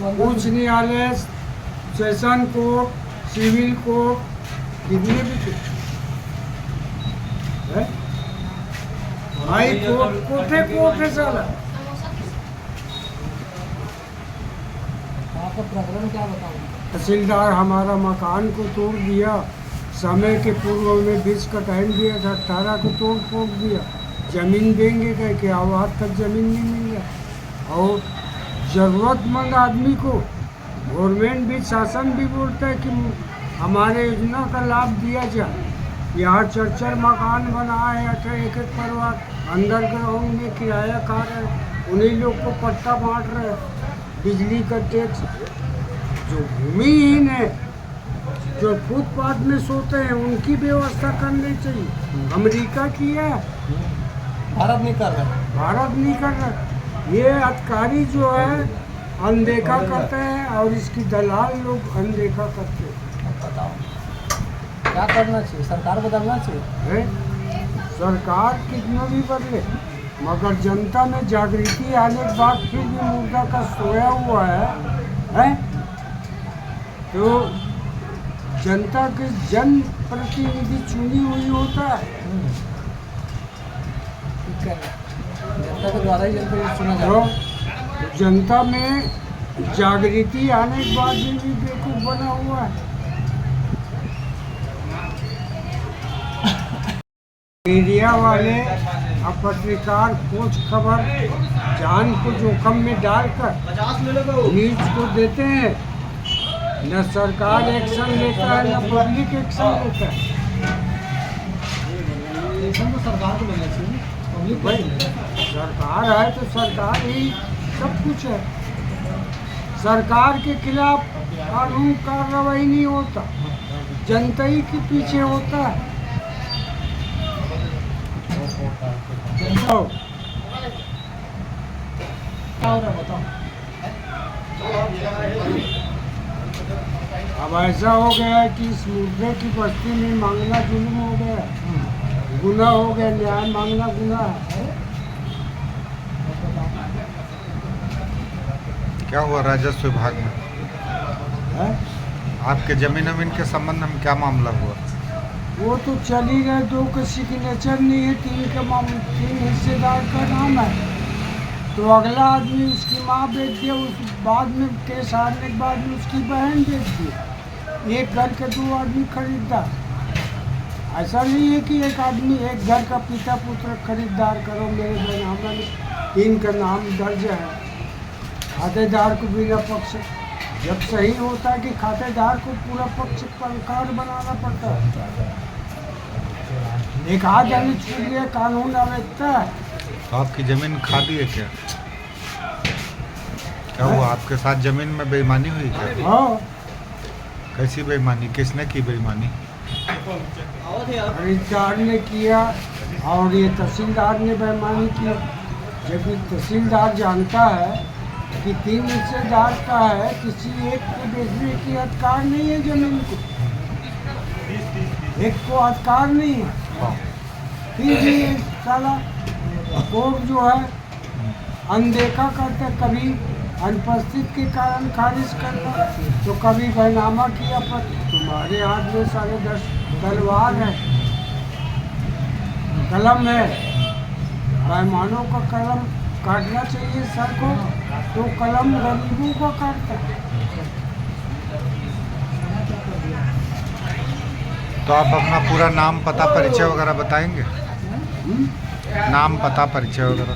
उच्च न्यायालय, session court, civil court, कितने भी है? हाई कोर्ट, कोर्ट है साला। आपका प्रकरण क्या बताऊँ? तहसीलदार हमारा मकान को तोड़ दिया, समय के पूर्व में 20 का टाइम दिया था, 18 को तोड़ फोड़ दिया। जमीन देंगे कह के आज तक जमीन नहीं मिल रहा। और ज़रूरतमंद आदमी को गवर्नमेंट भी, शासन भी बोलता है कि हमारे योजना का लाभ दिया जाए। यहाँ 4 मकान बना है, 1 परिवार अंडरग्राउंड में किराया खा रहे हैं, उन्हीं लोग को पट्टा बांट रहे हैं। बिजली का टैक्स, जो भूमिहीन है, जो फुटपाथ में सोते हैं, उनकी व्यवस्था करनी चाहिए। अमेरिका किया है, भारत नहीं कर रहा। भारत नहीं कर रहा। ये अधिकारी जो है अनदेखा करते हैं और इसकी दलाल लोग अनदेखा करते हैं। बताओ क्या करना चाहिए? सरकार बदलना चाहिए है? सरकार कितना भी बदले, मगर जनता में जागृति आने के बाद फिर भी मुर्दा का सोया हुआ है? तो जनता के जन प्रतिनिधि चुनी हुई होता है। ठीक है, जनता के द्वारा ही जनता चुना तो जाता है। जनता में जागृति आने के बाद भी बेवकूफ बना हुआ है। मीडिया वाले और पत्रकार खोज खबर जान को जोखिम में डालकर न्यूज को देते हैं। न सरकार एक्शन लेता है, न पब्लिक एक्शन लेता है। एक्शन तो सरकार को लेना चाहिए, पब्लिक भाई सरकार है तो सरकार ही सब कुछ है। सरकार के खिलाफ कानून कार्रवाई नहीं होता, जनता ही के पीछे होता है। क्या हो रहा है बताओ? अब ऐसा हो गया है कि इस मुद्दे की बस्ती में मांगना जुल्म हो गया, गुनाह हो गया। न्याय मांगना गुनाह है। क्या हुआ राजस्व विभाग में? है? आपके जमीन अमीन के संबंध में क्या मामला हुआ? वो तो चल ही रहे, 2 का सिग्नेचर नहीं है, 3 हिस्सेदार का नाम है। तो अगला आदमी उसकी माँ बेच दिया, उस बाद में केस हारने के बाद में उसकी बहन बेच दी। एक घर के 2 आदमी खरीददार। ऐसा नहीं है कि एक आदमी एक घर का पिता पुत्र खरीदार करो। मेरे नाम में 3 का नाम दर्ज है। खातेदार को बिना पक्ष, जब सही होता है कि खातेदार को पूरा पक्ष कार्ड बनाना पड़ता है। एक हाथ आने छूट गया, कानून अवैधता है। तो आपकी जमीन खाली है क्या? क्या हुआ आपके साथ? जमीन में बेईमानी हुई क्या? हाँ, कैसी बेईमानी? किसने की बेईमानी? खरीदार ने किया और ये तहसीलदार ने बेईमानी की। जबकि तहसीलदार जानता है कि 3 हिस्सेदार का है, किसी एक को बेचने की अधिकार नहीं है जमीन को, एक को अधिकार नहीं है। हाँ। फिर भी साला कोर्ट जो है अनदेखा करते, कभी अनुपस्थित के कारण खारिज करता, तो कभी बैनामा किया। पर तुम्हारे हाथ में 10.5 तलवार है, कलम है। बेईमानों का कलम काटना चाहिए सर को, तो कलम गरीबों को काटता है। तो आप अपना पूरा नाम पता परिचय वगैरह बताएंगे? नाम पता परिचय वगैरह?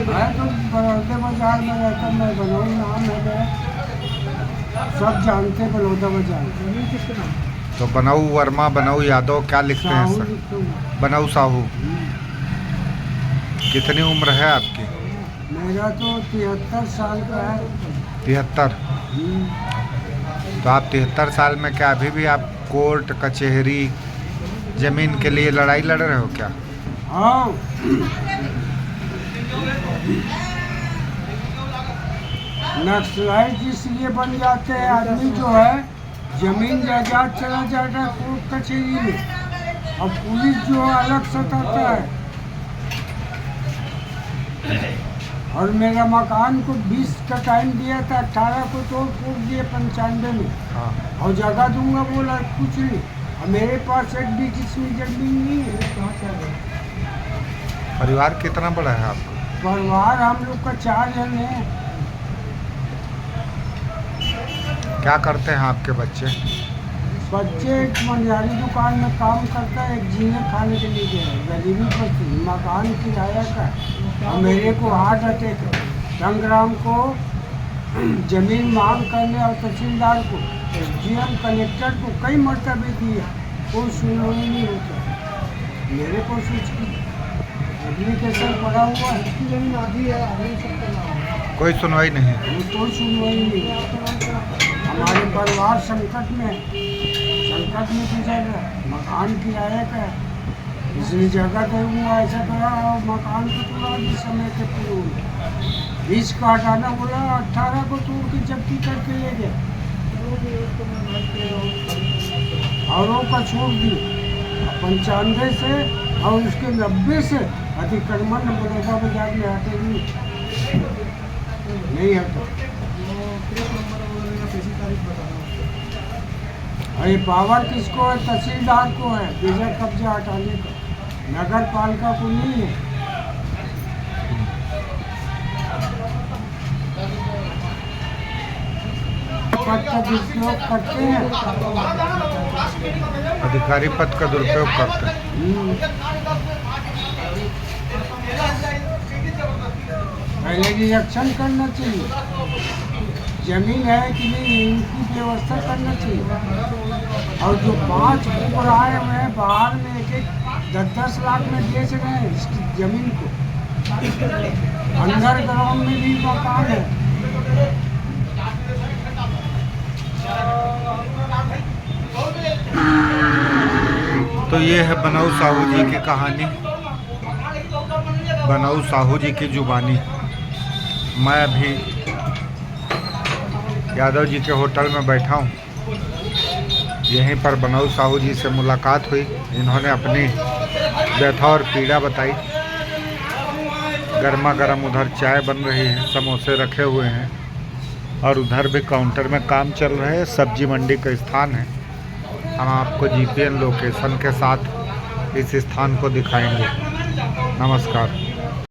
मैं तो बड़ौदा बाजार में रहता, मैं बनऊ नाम है मेरा, सब जानते बड़ौदा बाजार। तो बनऊ वर्मा, बनऊ यादव, क्या लिखते हैं साहू सर? लिखता हूँ। बनऊ साहू। कितनी उम्र है आपकी? मेरा तो 73 साल का है। 73? तो आप 73 साल में क्या अभी भी आप कोर्ट कचहरी जमीन के लिए लड़ाई लड़ रहे हो क्या? हाँ, नक्सलाइट इसलिए बन जाते हैं आदमी जो है, जमीन जायदाद चला जाता है कोर्ट कचहरी में, और पुलिस जो है अलग सताता है। और मेरा मकान को 20 का टाइम दिया था, 18 को तोड़ फूट दिए 95 में। हाँ। और जगह दूंगा बोला, कुछ नहीं। और मेरे पास एक भी किस्म जमीन नहीं है। परिवार कितना बड़ा है आपका? परिवार हम लोग का 4 जन है। क्या करते हैं आपके बच्चे? बच्चे एक मंजारी दुकान में काम करता है, एक जीने खाने के लिए गया है। गरीबी पर मकान किराया का। और मेरे को हार्ट अटैक है। संग्राम को जमीन मांग करने और तहसीलदार को, SDM कलेक्टर को कई मरतबे दिया, कोई सुनवाई नहीं होता। मेरे को एप्लीकेशन पड़ा हुआ है, जमीन आधी है, आधी सबका नाम है। कोई सुनवाई नहीं। कोई सुनवाई नहीं। हमारे परिवार संकट में गुजर रहा है। मकान किराया का है, इसलिए जगह दूंगा ऐसा करा और मकान को तोड़ा भी समय के पूर्व 20 का हटाना बोला, 18 को तोड़ के जब्ती करके ले गया औरों का छोड़ दिया। 95 से और उसके 90 से अतिक्रमण बड़ौदा बाजार में आते नहीं हटा। अरे पावर किसको है? तहसीलदार को है बेजा कब्जा हटाने का, नगर पालिका को नहीं है। पद का दुरुपयोग करते हैं। अधिकारी पद का दुरुपयोग करते हैं। पहले निरीक्षण करना चाहिए, जमीन है कि नहीं इनकी व्यवस्था करना चाहिए। और जो 5 ऊपर आए हुए हैं बाहर में, एक 10-10 लाख में बेच रहे हैं इसकी जमीन को। अंडरग्राउंड में भी मकान है। तो ये है बनऊ साहू जी की कहानी, बनऊ साहू जी की जुबानी। मैं अभी यादव जी के होटल में बैठा हूँ। यहीं पर बनऊ साहू जी से मुलाकात हुई। इन्होंने अपनी व्यथा और पीड़ा बताई। गर्मा गर्म उधर चाय बन रही है, समोसे रखे हुए हैं और उधर भी काउंटर में काम चल रहा है। सब्जी मंडी का स्थान है। हम आपको GPN लोकेशन के साथ इस स्थान को दिखाएंगे। नमस्कार।